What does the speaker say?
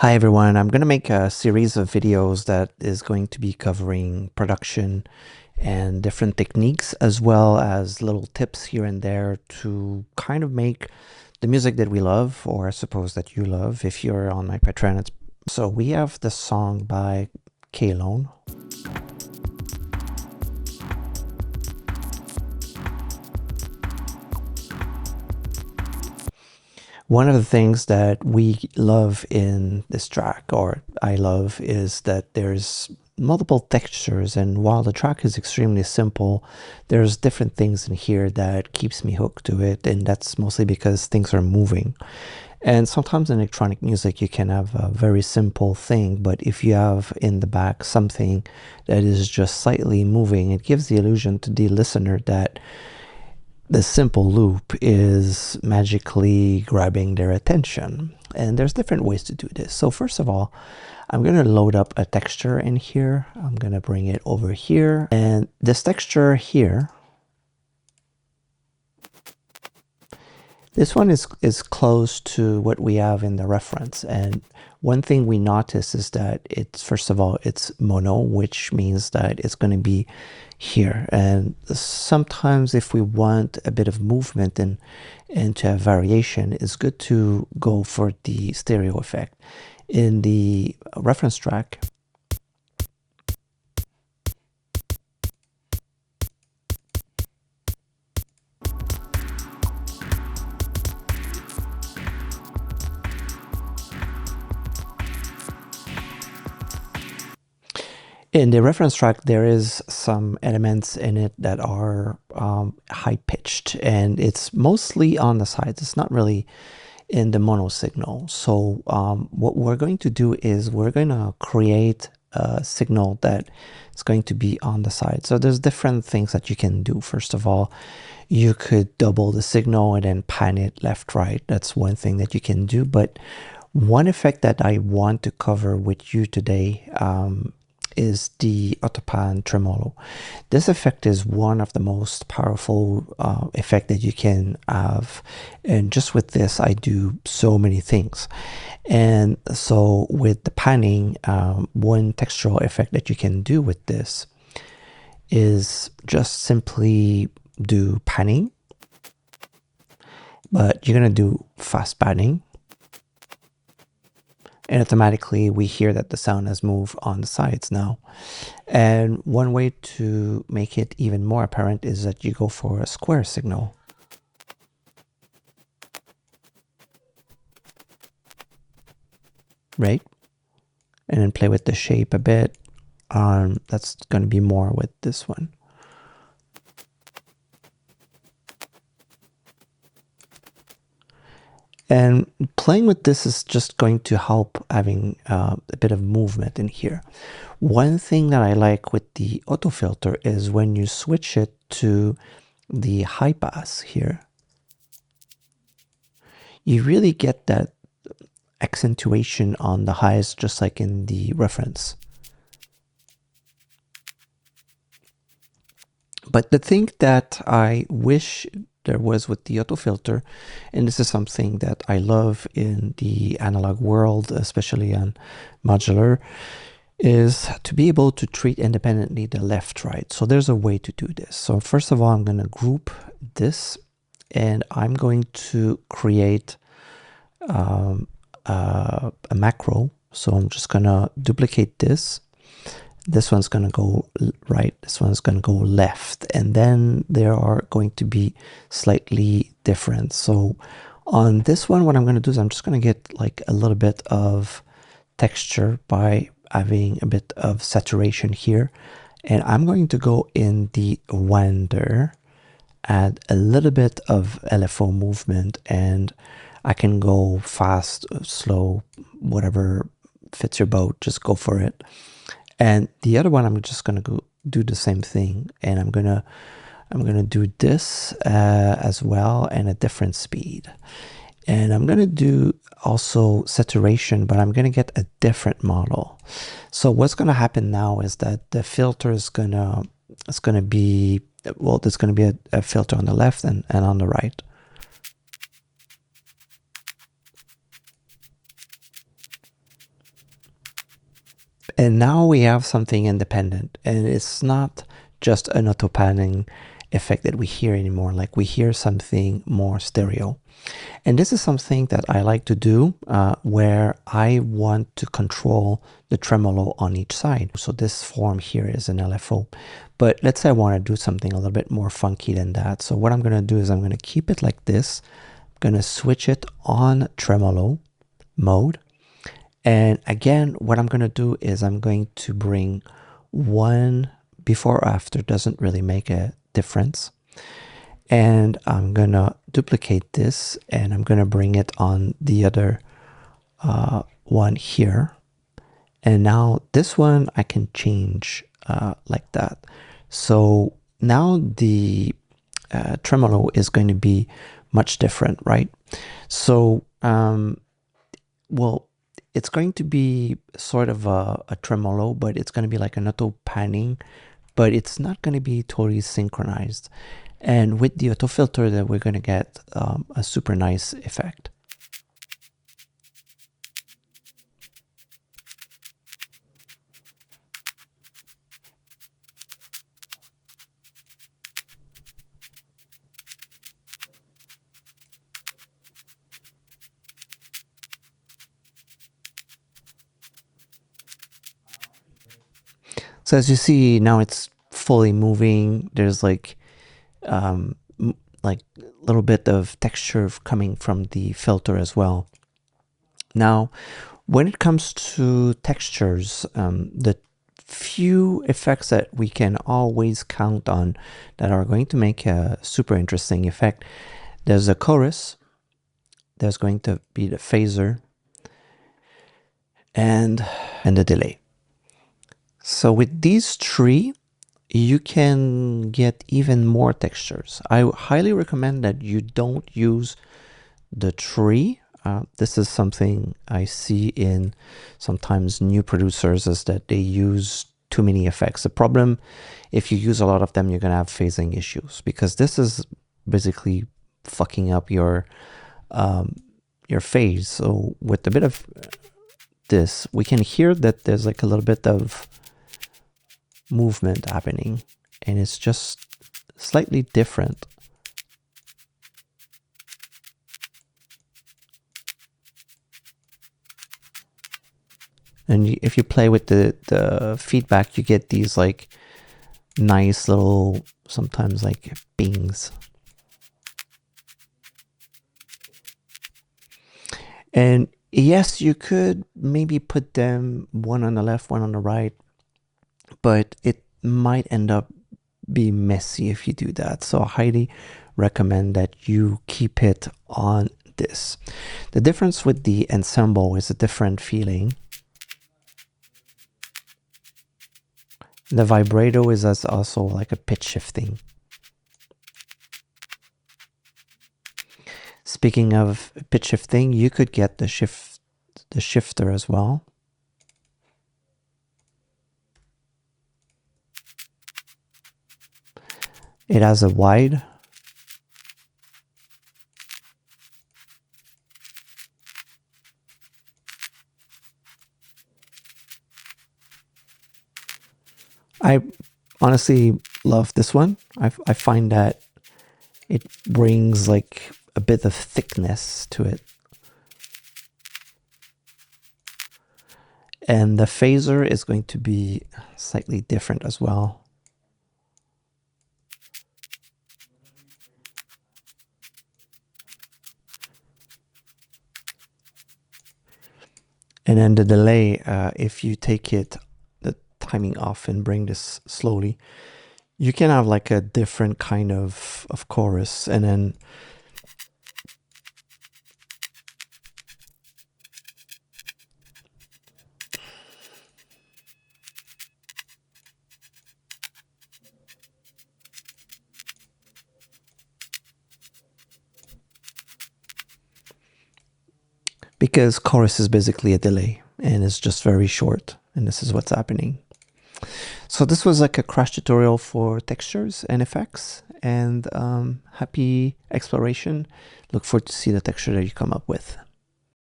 Hi everyone, I'm going to make a series of videos that is going to be covering production and different techniques, as well as little tips here and there to kind of make the music that we love, or I suppose that you love if you're on my Patreon. So we have the song by Kalone. One of the things that we love in this track, or I love, is that there's multiple textures, and while the track is extremely simple, there's different things in here that keeps me hooked to it, and that's mostly because things are moving. And sometimes in electronic music you can have a very simple thing, but if you have in the back something that is just slightly moving, it gives the illusion to the listener that the simple loop is magically grabbing their attention. And there's different ways to do this. So first of all, I'm going to load up a texture in here. I'm going to bring it over here. And this texture here, this one is close to what we have in the reference. And one thing we notice is that it's, first of all, it's mono, which means that it's going to be here. And sometimes if we want a bit of movement and to have variation, it's good to go for the stereo effect. In the reference track, there is some elements in it that are high-pitched, and it's mostly on the sides. It's not really in the mono signal. So what we're going to do is we're going to create a signal that is going to be on the side. So there's different things that you can do. First of all, you could double the signal and then pan it left, right. That's one thing that you can do. But one effect that I want to cover with you today is the autopan tremolo. This effect is one of the most powerful effect that you can have, and just with this I do so many things. And so with the panning, one textural effect that you can do with this is just simply do panning, but you're going to do fast panning, and automatically we hear that the sound has moved on the sides now. And one way to make it even more apparent is that you go for a square signal. Right? And then play with the shape a bit. That's going to be more with this one. And playing with this is just going to help having a bit of movement in here. One thing that I like with the auto filter is when you switch it to the high pass here, you really get that accentuation on the highs, just like in the reference. But the thing that I wish there was with the auto filter, and this is something that I love in the analog world, especially on modular, is to be able to treat independently the left, right. So there's a way to do this. So first of all, I'm going to group this, and I'm going to create a macro. So I'm just going to duplicate this. This one's going to go right, this one's going to go left, and then there are going to be slightly different. So on this one, what I'm going to do is I'm just going to get like a little bit of texture by having a bit of saturation here, and I'm going to go in the render, add a little bit of LFO movement, and I can go fast, slow, whatever fits your boat, just go for it. And the other one, I'm just going to go do the same thing, and I'm gonna do this as well, and a different speed. And I'm going to do also saturation, but I'm going to get a different model. So what's going to happen now is that the filter is going to be, well, there's going to be a filter on the left and on the right. And now we have something independent, and it's not just an auto panning effect that we hear anymore. Like we hear something more stereo. And this is something that I like to do where I want to control the tremolo on each side. So this form here is an LFO. But let's say I want to do something a little bit more funky than that. So what I'm going to do is I'm going to keep it like this. I'm going to switch it on tremolo mode. And again, what I'm going to do is I'm going to bring one before or after, doesn't really make a difference. And I'm going to duplicate this and I'm going to bring it on the other one here. And now this one I can change like that. So now the tremolo is going to be much different, right? So, well, it's going to be sort of a tremolo, but it's going to be like an auto panning, but it's not going to be totally synchronized. And with the auto filter, that we're going to get a super nice effect. So as you see now, it's fully moving. There's like a little bit of texture coming from the filter as well. Now, when it comes to textures, the few effects that we can always count on that are going to make a super interesting effect, there's a chorus, there's going to be the phaser, and the delay. So with these three, you can get even more textures. I highly recommend that you don't use the tree. This is something I see in sometimes new producers, is that they use too many effects. The problem, if you use a lot of them, you're going to have phasing issues, because this is basically fucking up your phase. So with a bit of this, we can hear that there's like a little bit of movement happening, and it's just slightly different. And if you play with the feedback, you get these like nice little, sometimes like bings. And yes, you could maybe put them one on the left, one on the right, but it might end up be messy if you do that. So I highly recommend that you keep it on this. The difference with the ensemble is a different feeling. The vibrato is also like a pitch shifting. Speaking of pitch shifting, you could get the shifter as well. It has a wide. I honestly love this one. I find that it brings like a bit of thickness to it. And the phaser is going to be slightly different as well. And then the delay, if you take it, the timing off and bring this slowly, you can have like a different kind of chorus. And then because chorus is basically a delay and it's just very short, and this is what's happening. So this was like a crash tutorial for textures and effects, and happy exploration. Look forward to see the texture that you come up with.